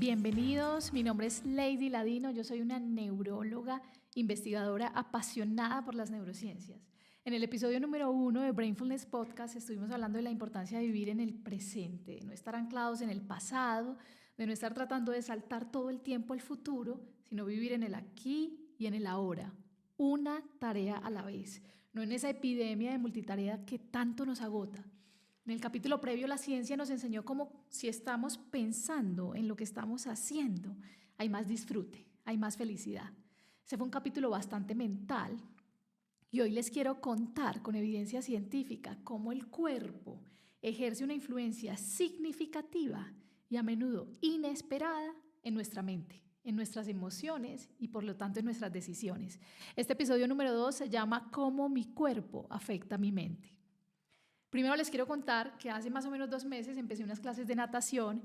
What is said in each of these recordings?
Bienvenidos, mi nombre es Lady Ladino, yo soy una neuróloga, investigadora apasionada por las neurociencias. En el episodio número 1 de Brainfulness Podcast estuvimos hablando de la importancia de vivir en el presente, de no estar anclados en el pasado, de no estar tratando de saltar todo el tiempo al futuro, sino vivir en el aquí y en el ahora, una tarea a la vez, no en esa epidemia de multitarea que tanto nos agota. En el capítulo previo, la ciencia nos enseñó cómo si estamos pensando en lo que estamos haciendo, hay más disfrute, hay más felicidad. Ese fue un capítulo bastante mental y hoy les quiero contar con evidencia científica cómo el cuerpo ejerce una influencia significativa y a menudo inesperada en nuestra mente, en nuestras emociones y por lo tanto en nuestras decisiones. Este episodio número 2 se llama ¿Cómo mi cuerpo afecta mi mente? Primero les quiero contar que hace más o menos 2 meses empecé unas clases de natación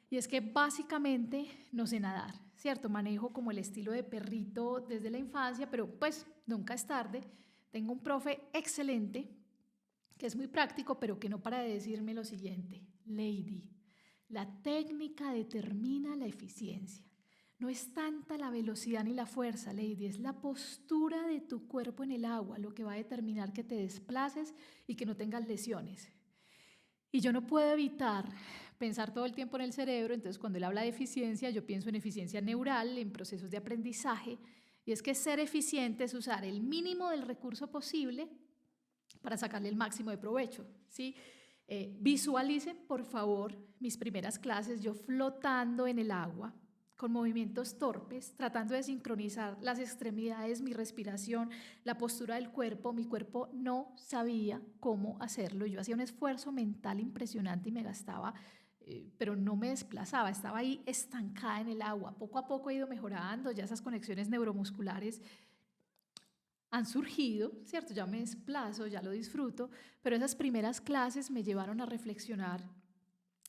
y es que básicamente no sé nadar, ¿cierto? Manejo como el estilo de perrito desde la infancia, pero pues nunca es tarde. Tengo un profe excelente que es muy práctico, pero que no para de decirme lo siguiente: Lady, la técnica determina la eficiencia. No es tanta la velocidad ni la fuerza, Lady, es la postura de tu cuerpo en el agua lo que va a determinar que te desplaces y que no tengas lesiones. Y yo no puedo evitar pensar todo el tiempo en el cerebro, entonces cuando él habla de eficiencia, yo pienso en eficiencia neural, en procesos de aprendizaje, y es que ser eficiente es usar el mínimo del recurso posible para sacarle el máximo de provecho, ¿sí? Visualicen, por favor, mis primeras clases, yo flotando en el agua, con movimientos torpes, tratando de sincronizar las extremidades, mi respiración, la postura del cuerpo. Mi cuerpo no sabía cómo hacerlo. Yo hacía un esfuerzo mental impresionante y me gastaba, pero no me desplazaba, estaba ahí estancada en el agua. Poco a poco he ido mejorando, ya esas conexiones neuromusculares han surgido, ¿cierto? Ya me desplazo, ya lo disfruto, pero esas primeras clases me llevaron a reflexionar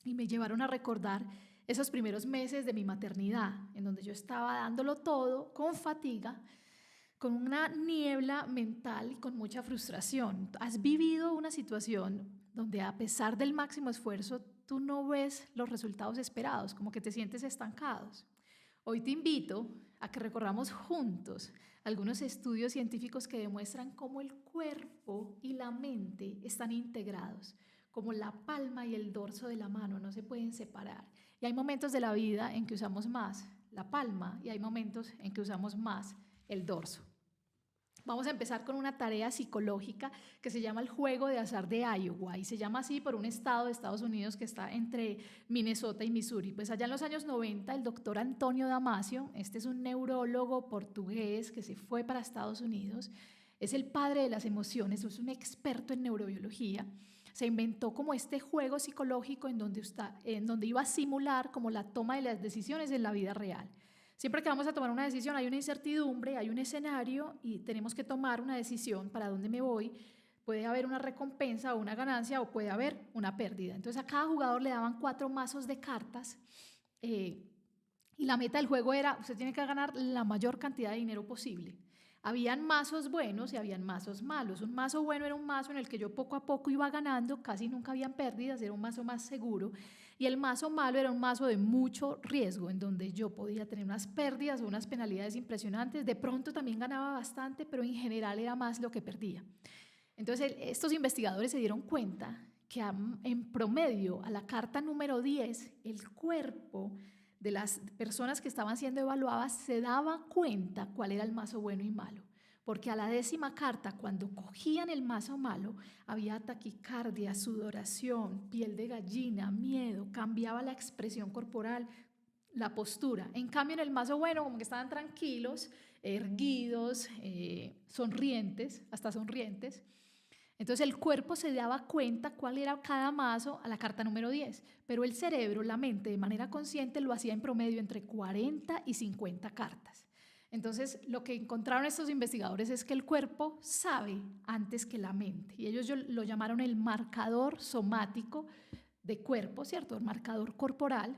y me llevaron a recordar esos primeros meses de mi maternidad, en donde yo estaba dándolo todo con fatiga, con una niebla mental y con mucha frustración. ¿Has vivido una situación donde a pesar del máximo esfuerzo tú no ves los resultados esperados, como que te sientes estancados? Hoy te invito a que recorramos juntos algunos estudios científicos que demuestran cómo el cuerpo y la mente están integrados, como la palma y el dorso de la mano no se pueden separar. Y hay momentos de la vida en que usamos más la palma y hay momentos en que usamos más el dorso. Vamos a empezar con una tarea psicológica que se llama el juego de azar de Iowa y se llama así por un estado de Estados Unidos que está entre Minnesota y Missouri. Pues allá en los años 90 el doctor Antonio Damasio, este es un neurólogo portugués que se fue para Estados Unidos, es el padre de las emociones, es un experto en neurobiología. Se inventó como este juego psicológico en donde iba a simular como la toma de las decisiones en la vida real. Siempre que vamos a tomar una decisión hay una incertidumbre, hay un escenario y tenemos que tomar una decisión para dónde me voy. Puede haber una recompensa o una ganancia o puede haber una pérdida. Entonces a cada jugador le daban 4 mazos de cartas y la meta del juego era, usted tiene que ganar la mayor cantidad de dinero posible. Habían mazos buenos y habían mazos malos. Un mazo bueno era un mazo en el que yo poco a poco iba ganando, casi nunca habían pérdidas, era un mazo más seguro. Y el mazo malo era un mazo de mucho riesgo, en donde yo podía tener unas pérdidas o unas penalidades impresionantes. De pronto también ganaba bastante, pero en general era más lo que perdía. Entonces estos investigadores se dieron cuenta que en promedio a la carta número 10, el cuerpo de las personas que estaban siendo evaluadas se daba cuenta cuál era el mazo bueno y malo, porque a la 10ª carta, cuando cogían el mazo malo, había taquicardia, sudoración, piel de gallina, miedo, cambiaba la expresión corporal, la postura. En cambio, en el mazo bueno, como que estaban tranquilos, erguidos, sonrientes, hasta sonrientes. Entonces el cuerpo se daba cuenta cuál era cada mazo a la carta número 10, pero el cerebro, la mente, de manera consciente lo hacía en promedio entre 40 y 50 cartas. Entonces lo que encontraron estos investigadores es que el cuerpo sabe antes que la mente y ellos lo llamaron el marcador somático de cuerpo, ¿cierto? El marcador corporal.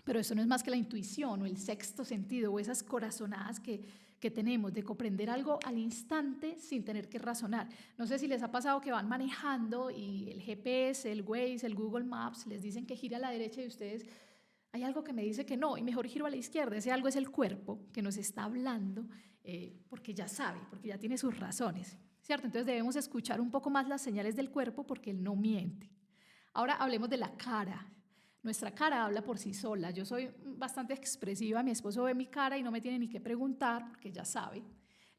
Pero eso no es más que la intuición o el sexto sentido o esas corazonadas que tenemos de comprender algo al instante sin tener que razonar. No sé si les ha pasado que van manejando y el GPS, el Waze, el Google Maps les dicen que gira a la derecha y ustedes hay algo que me dice que no y mejor giro a la izquierda. Ese algo es el cuerpo que nos está hablando porque ya sabe, porque ya tiene sus razones, ¿cierto? Entonces debemos escuchar un poco más las señales del cuerpo porque él no miente. Ahora hablemos de la cara. Nuestra cara habla por sí sola. Yo soy bastante expresiva, mi esposo ve mi cara y no me tiene ni que preguntar porque ya sabe.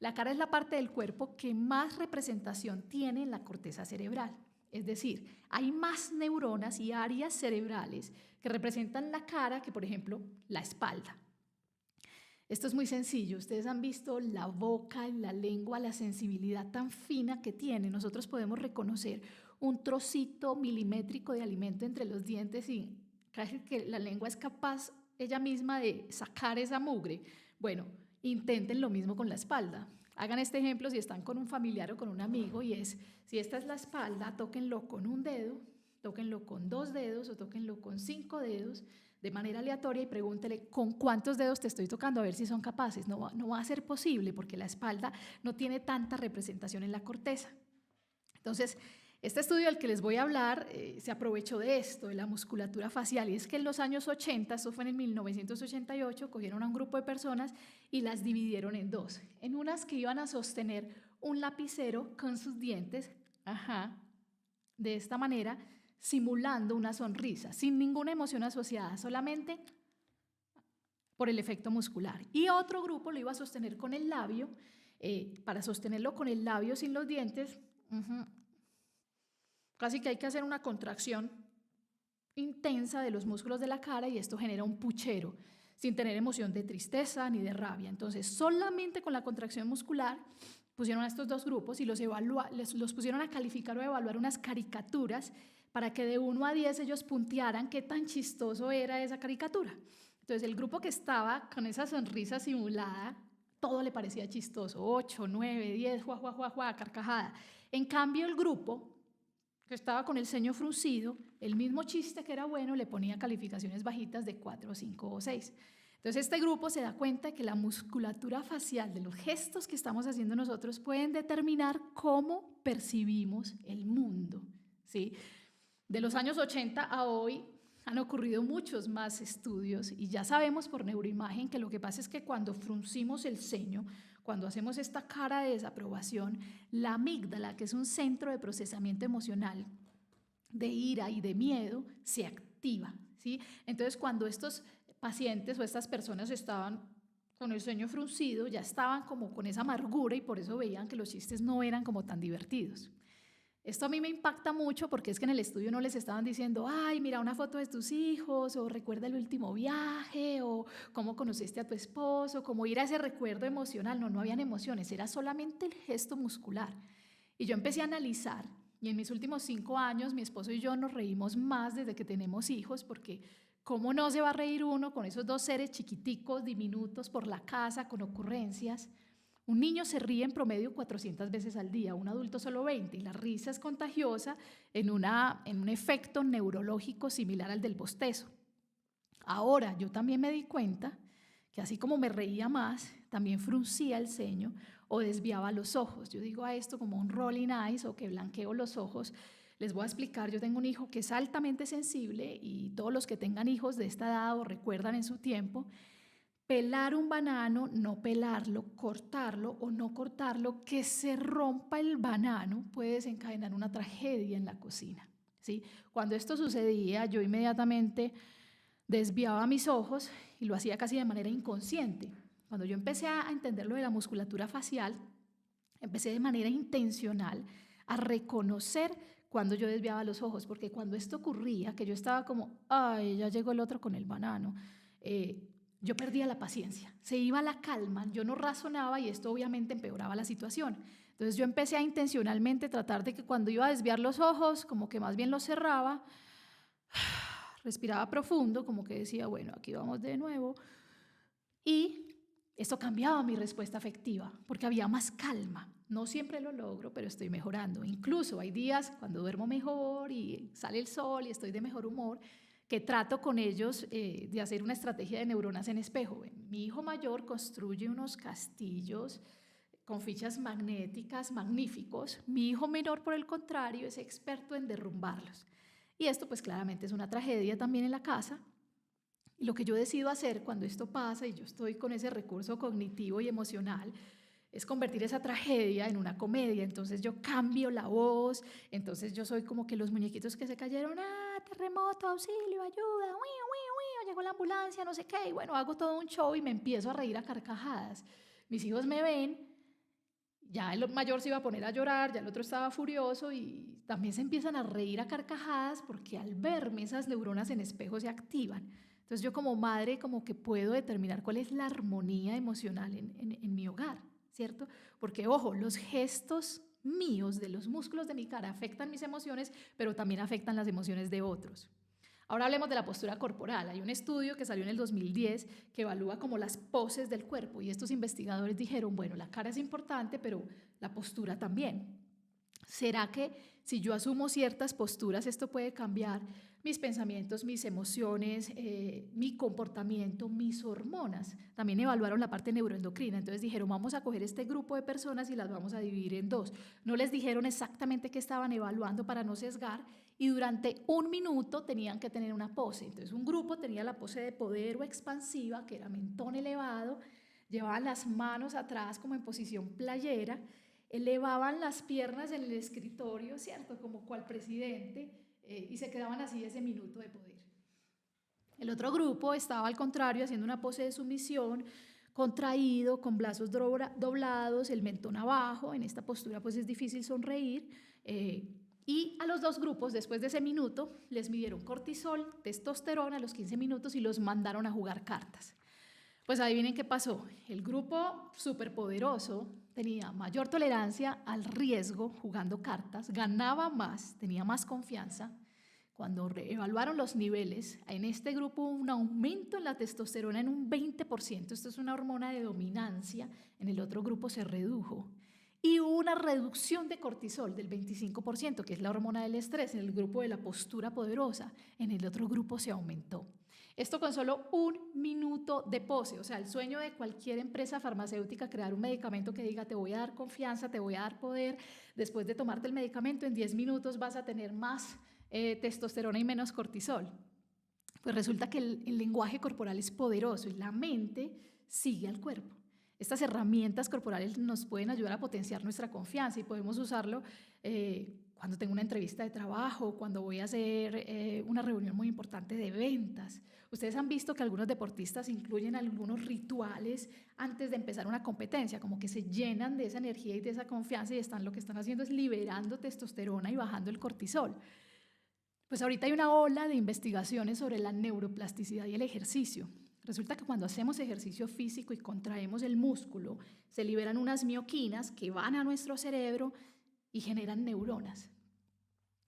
La cara es la parte del cuerpo que más representación tiene en la corteza cerebral. Es decir, hay más neuronas y áreas cerebrales que representan la cara que, por ejemplo, la espalda. Esto es muy sencillo. Ustedes han visto la boca, la lengua, la sensibilidad tan fina que tiene. Nosotros podemos reconocer un trocito milimétrico de alimento entre los dientes y casi que la lengua es capaz ella misma de sacar esa mugre. Bueno, intenten lo mismo con la espalda. Hagan este ejemplo si están con un familiar o con un amigo y es, si esta es la espalda, tóquenlo con un dedo, tóquenlo con 2 dedos o tóquenlo con 5 dedos de manera aleatoria y pregúntele con cuántos dedos te estoy tocando a ver si son capaces. No va a ser posible porque la espalda no tiene tanta representación en la corteza. Entonces, este estudio del que les voy a hablar se aprovechó de esto, de la musculatura facial, y es que en los años 80, esto fue en el 1988, cogieron a un grupo de personas y las dividieron en dos. En unas que iban a sostener un lapicero con sus dientes, de esta manera, simulando una sonrisa, sin ninguna emoción asociada, solamente por el efecto muscular. Y otro grupo lo iba a sostener con el labio, para sostenerlo con el labio sin los dientes, casi que hay que hacer una contracción intensa de los músculos de la cara y esto genera un puchero, sin tener emoción de tristeza ni de rabia. Entonces, solamente con la contracción muscular pusieron a estos dos grupos y los pusieron a calificar o a evaluar unas caricaturas para que de 1 a 10 ellos puntearan qué tan chistoso era esa caricatura. Entonces, el grupo que estaba con esa sonrisa simulada, todo le parecía chistoso, 8, 9, 10, carcajada. En cambio, el grupo que estaba con el ceño fruncido, el mismo chiste que era bueno, le ponía calificaciones bajitas de 4, 5 o 6. Entonces este grupo se da cuenta de que la musculatura facial de los gestos que estamos haciendo nosotros pueden determinar cómo percibimos el mundo, ¿sí? De los años 80 a hoy han ocurrido muchos más estudios y ya sabemos por neuroimagen que lo que pasa es que cuando fruncimos el ceño, cuando hacemos esta cara de desaprobación, la amígdala, que es un centro de procesamiento emocional de ira y de miedo, se activa, ¿sí? Entonces, cuando estos pacientes o estas personas estaban con el ceño fruncido, ya estaban como con esa amargura y por eso veían que los chistes no eran como tan divertidos. Esto a mí me impacta mucho porque es que en el estudio no les estaban diciendo, ay, mira una foto de tus hijos, o recuerda el último viaje, o cómo conociste a tu esposo, como ir a ese recuerdo emocional. No habían emociones, era solamente el gesto muscular. Y yo empecé a analizar, y en mis últimos 5 años mi esposo y yo nos reímos más desde que tenemos hijos, porque ¿cómo no se va a reír uno con esos 2 seres chiquiticos, diminutos, por la casa, con ocurrencias? Un niño se ríe en promedio 400 veces al día, un adulto solo 20, y la risa es contagiosa en un efecto neurológico similar al del bostezo. Ahora, yo también me di cuenta que así como me reía más, también fruncía el ceño o desviaba los ojos. Yo digo a esto como un rolling eyes o que blanqueo los ojos. Les voy a explicar, yo tengo un hijo que es altamente sensible y todos los que tengan hijos de esta edad o recuerdan en su tiempo, pelar un banano, no pelarlo, cortarlo o no cortarlo, que se rompa el banano puede desencadenar una tragedia en la cocina, ¿sí? Cuando esto sucedía, yo inmediatamente desviaba mis ojos y lo hacía casi de manera inconsciente. Cuando yo empecé a entender lo de la musculatura facial, empecé de manera intencional a reconocer cuando yo desviaba los ojos, porque cuando esto ocurría, que yo estaba como, ay, ya llegó el otro con el banano, yo perdía la paciencia, se iba la calma, yo no razonaba y esto obviamente empeoraba la situación. Entonces yo empecé a intencionalmente tratar de que cuando iba a desviar los ojos, como que más bien los cerraba, respiraba profundo, como que decía, bueno, aquí vamos de nuevo, y esto cambiaba mi respuesta afectiva, porque había más calma. No siempre lo logro, pero estoy mejorando. Incluso hay días cuando duermo mejor y sale el sol y estoy de mejor humor, que trato con ellos de hacer una estrategia de neuronas en espejo. Mi hijo mayor construye unos castillos con fichas magnéticas magníficos. Mi hijo menor, por el contrario, es experto en derrumbarlos. Y esto pues claramente es una tragedia también en la casa. Y lo que yo decido hacer cuando esto pasa y yo estoy con ese recurso cognitivo y emocional es convertir esa tragedia en una comedia. Entonces yo cambio la voz, entonces yo soy como que los muñequitos que se cayeron, terremoto, auxilio, ayuda, llegó la ambulancia, no sé qué, y bueno, hago todo un show y me empiezo a reír a carcajadas. Mis hijos me ven, ya el mayor se iba a poner a llorar, ya el otro estaba furioso y también se empiezan a reír a carcajadas porque al verme esas neuronas en espejo se activan. Entonces yo como madre como que puedo determinar cuál es la armonía emocional en mi hogar, ¿cierto? Porque ojo, los gestos míos de los músculos de mi cara afectan mis emociones, pero también afectan las emociones de otros. Ahora hablemos de la postura corporal. Hay un estudio que salió en el 2010 que evalúa como las poses del cuerpo y estos investigadores dijeron, bueno, la cara es importante, pero la postura también. ¿Será que si yo asumo ciertas posturas esto puede cambiar mis pensamientos, mis emociones, mi comportamiento, mis hormonas? También evaluaron la parte neuroendocrina, entonces dijeron vamos a coger este grupo de personas y las vamos a dividir en dos. No les dijeron exactamente qué estaban evaluando para no sesgar y durante 1 minuto tenían que tener una pose. Entonces un grupo tenía la pose de poder o expansiva, que era mentón elevado, llevaban las manos atrás como en posición playera, elevaban las piernas en el escritorio, ¿cierto? Como cual presidente, y se quedaban así ese minuto de poder. El otro grupo estaba al contrario, haciendo una pose de sumisión, contraído, con brazos doblados, el mentón abajo. En esta postura pues es difícil sonreír. Y a los dos grupos, después de ese minuto, les midieron cortisol, testosterona a los 15 minutos y los mandaron a jugar cartas. Pues adivinen qué pasó. El grupo superpoderoso tenía mayor tolerancia al riesgo jugando cartas, ganaba más, tenía más confianza. Cuando evaluaron los niveles, en este grupo hubo un aumento en la testosterona en un 20%. Esto es una hormona de dominancia. En el otro grupo se redujo. Y hubo una reducción de cortisol del 25%, que es la hormona del estrés, en el grupo de la postura poderosa. En el otro grupo se aumentó. Esto con solo 1 minuto de pose, o sea, el sueño de cualquier empresa farmacéutica, crear un medicamento que diga te voy a dar confianza, te voy a dar poder, después de tomarte el medicamento en 10 minutos vas a tener más testosterona y menos cortisol. Pues resulta que el lenguaje corporal es poderoso y la mente sigue al cuerpo. Estas herramientas corporales nos pueden ayudar a potenciar nuestra confianza y podemos usarlo cuando tengo una entrevista de trabajo, cuando voy a hacer una reunión muy importante de ventas. Ustedes han visto que algunos deportistas incluyen algunos rituales antes de empezar una competencia, como que se llenan de esa energía y de esa confianza y lo que están haciendo es liberando testosterona y bajando el cortisol. Pues ahorita hay una ola de investigaciones sobre la neuroplasticidad y el ejercicio. Resulta que cuando hacemos ejercicio físico y contraemos el músculo, se liberan unas mioquinas que van a nuestro cerebro y generan neuronas.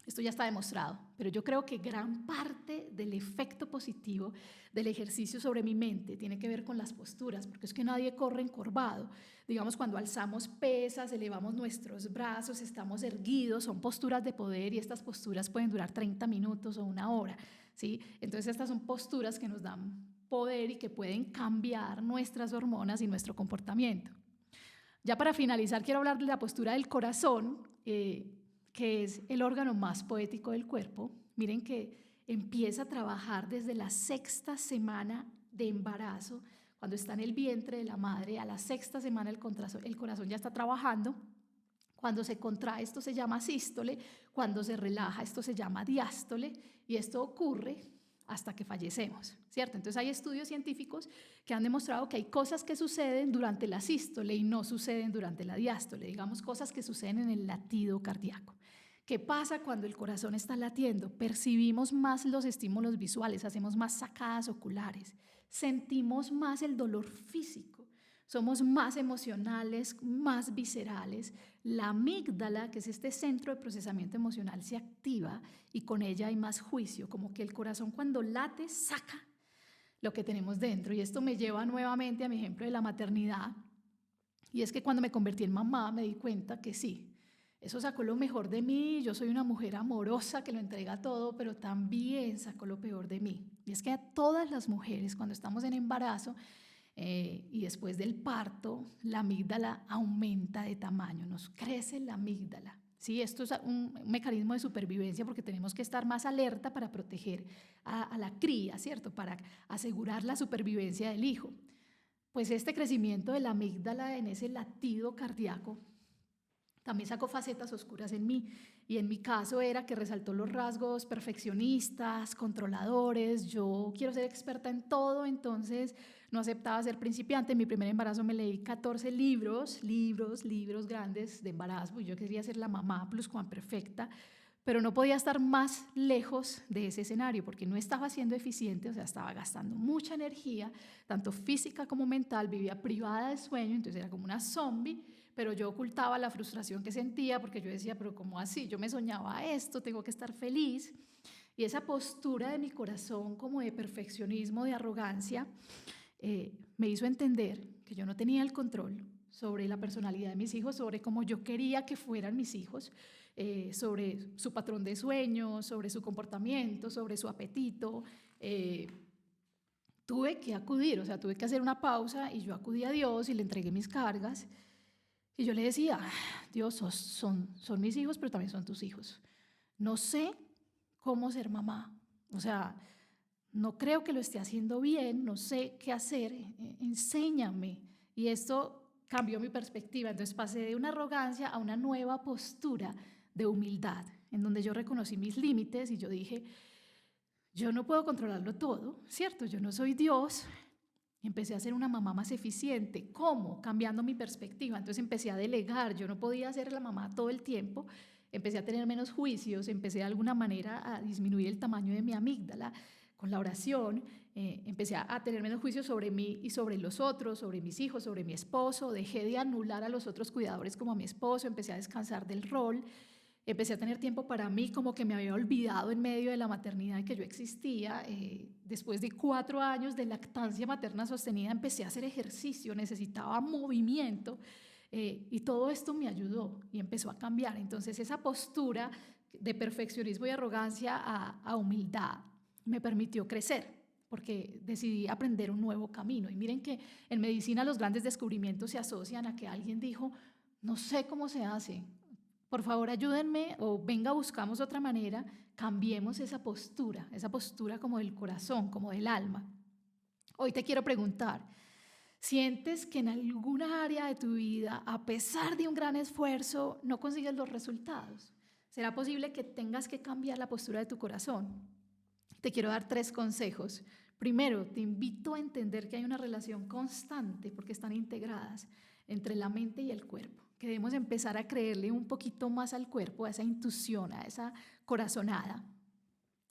Esto ya está demostrado, pero yo creo que gran parte del efecto positivo del ejercicio sobre mi mente tiene que ver con las posturas, porque es que nadie corre encorvado. Digamos, cuando alzamos pesas, elevamos nuestros brazos, estamos erguidos, son posturas de poder y estas posturas pueden durar 30 minutos o 1 hora, ¿sí? Entonces estas son posturas que nos dan poder y que pueden cambiar nuestras hormonas y nuestro comportamiento. Ya para finalizar, quiero hablar de la postura del corazón, que es el órgano más poético del cuerpo. Miren que empieza a trabajar desde la 6ª semana de embarazo, cuando está en el vientre de la madre, a la 6ª semana el corazón ya está trabajando. Cuando se contrae esto se llama sístole, cuando se relaja esto se llama diástole y esto ocurre hasta que fallecemos, ¿cierto? Entonces hay estudios científicos que han demostrado que hay cosas que suceden durante la sístole y no suceden durante la diástole, digamos cosas que suceden en el latido cardíaco. ¿Qué pasa cuando el corazón está latiendo? Percibimos más los estímulos visuales, hacemos más sacadas oculares, sentimos más el dolor físico, somos más emocionales, más viscerales. La amígdala, que es este centro de procesamiento emocional, se activa y con ella hay más juicio, como que el corazón cuando late saca lo que tenemos dentro. Y esto me lleva nuevamente a mi ejemplo de la maternidad. Y es que cuando me convertí en mamá me di cuenta que sí, eso sacó lo mejor de mí. Yo soy una mujer amorosa que lo entrega todo, pero también sacó lo peor de mí. Y es que a todas las mujeres cuando estamos en embarazo y después del parto, la amígdala aumenta de tamaño, nos crece la amígdala, ¿sí? Esto es un mecanismo de supervivencia porque tenemos que estar más alerta para proteger a la cría, ¿cierto? Para asegurar la supervivencia del hijo. Pues este crecimiento de la amígdala en ese latido cardíaco también sacó facetas oscuras en mí, y en mi caso era que resaltó los rasgos perfeccionistas, controladores. Yo quiero ser experta en todo, entonces no aceptaba ser principiante. En mi primer embarazo me leí 14 libros grandes de embarazo, y yo quería ser la mamá pluscuamperfecta, pero no podía estar más lejos de ese escenario porque no estaba siendo eficiente, o sea, estaba gastando mucha energía, tanto física como mental, vivía privada de sueño, entonces era como una zombie, pero yo ocultaba la frustración que sentía porque yo decía, pero ¿cómo así? Yo me soñaba esto, tengo que estar feliz. Y esa postura de mi corazón como de perfeccionismo, de arrogancia, me hizo entender que yo no tenía el control sobre la personalidad de mis hijos, sobre cómo yo quería que fueran mis hijos, sobre su patrón de sueño, sobre su comportamiento, sobre su apetito. Tuve que acudir, o sea, tuve que hacer una pausa, y yo acudí a Dios y le entregué mis cargas. Y yo le decía, Dios, son mis hijos, pero también son tus hijos. No sé cómo ser mamá. O sea, no creo que lo esté haciendo bien, no sé qué hacer, enséñame. Y esto cambió mi perspectiva. Entonces pasé de una arrogancia a una nueva postura de humildad, en donde yo reconocí mis límites y yo dije, yo no puedo controlarlo todo, ¿cierto? Yo no soy Dios. Empecé a ser una mamá más eficiente. ¿Cómo? Cambiando mi perspectiva. Entonces empecé a delegar. Yo no podía ser la mamá todo el tiempo. Empecé a tener menos juicios, empecé de alguna manera a disminuir el tamaño de mi amígdala con la oración. Empecé a tener menos juicios sobre mí y sobre los otros, sobre mis hijos, sobre mi esposo. Dejé de anular a los otros cuidadores como a mi esposo. Empecé a descansar del rol. Empecé a tener tiempo para mí, como que me había olvidado en medio de la maternidad que yo existía. Después de 4 años de lactancia materna sostenida, empecé a hacer ejercicio, necesitaba movimiento, y todo esto me ayudó y empezó a cambiar. Entonces esa postura de perfeccionismo y arrogancia a humildad me permitió crecer, porque decidí aprender un nuevo camino. Y miren que en medicina los grandes descubrimientos se asocian a que alguien dijo, no sé cómo se hace, por favor ayúdenme, o venga, buscamos otra manera, cambiemos esa postura como del corazón, como del alma. Hoy te quiero preguntar, ¿sientes que en alguna área de tu vida, a pesar de un gran esfuerzo, no consigues los resultados? ¿Será posible que tengas que cambiar la postura de tu corazón? Te quiero dar 3 consejos. Primero, te invito a entender que hay una relación constante, porque están integradas, entre la mente y el cuerpo, que debemos empezar a creerle un poquito más al cuerpo, a esa intuición, a esa corazonada.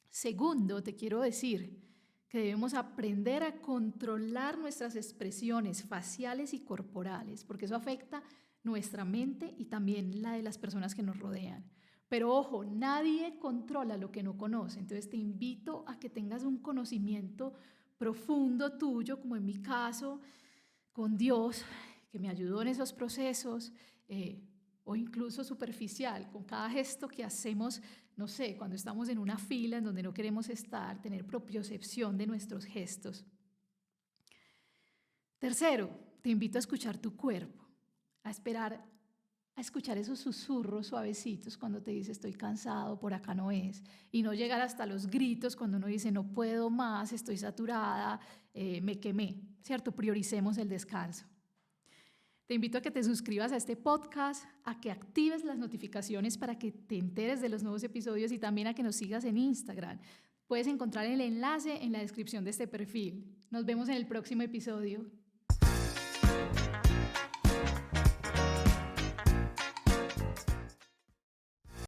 Segundo, te quiero decir que debemos aprender a controlar nuestras expresiones faciales y corporales, porque eso afecta nuestra mente y también la de las personas que nos rodean. Pero ojo, nadie controla lo que no conoce, entonces te invito a que tengas un conocimiento profundo tuyo, como en mi caso, con Dios, que me ayudó en esos procesos, o incluso superficial, con cada gesto que hacemos, no sé, cuando estamos en una fila en donde no queremos estar, tener propiocepción de nuestros gestos. Tercero, te invito a escuchar tu cuerpo, a escuchar esos susurros suavecitos cuando te dice estoy cansado, por acá no es, y no llegar hasta los gritos cuando uno dice no puedo más, estoy saturada, me quemé, ¿cierto? Prioricemos el descanso. Te invito a que te suscribas a este podcast, a que actives las notificaciones para que te enteres de los nuevos episodios, y también a que nos sigas en Instagram. Puedes encontrar el enlace en la descripción de este perfil. Nos vemos en el próximo episodio.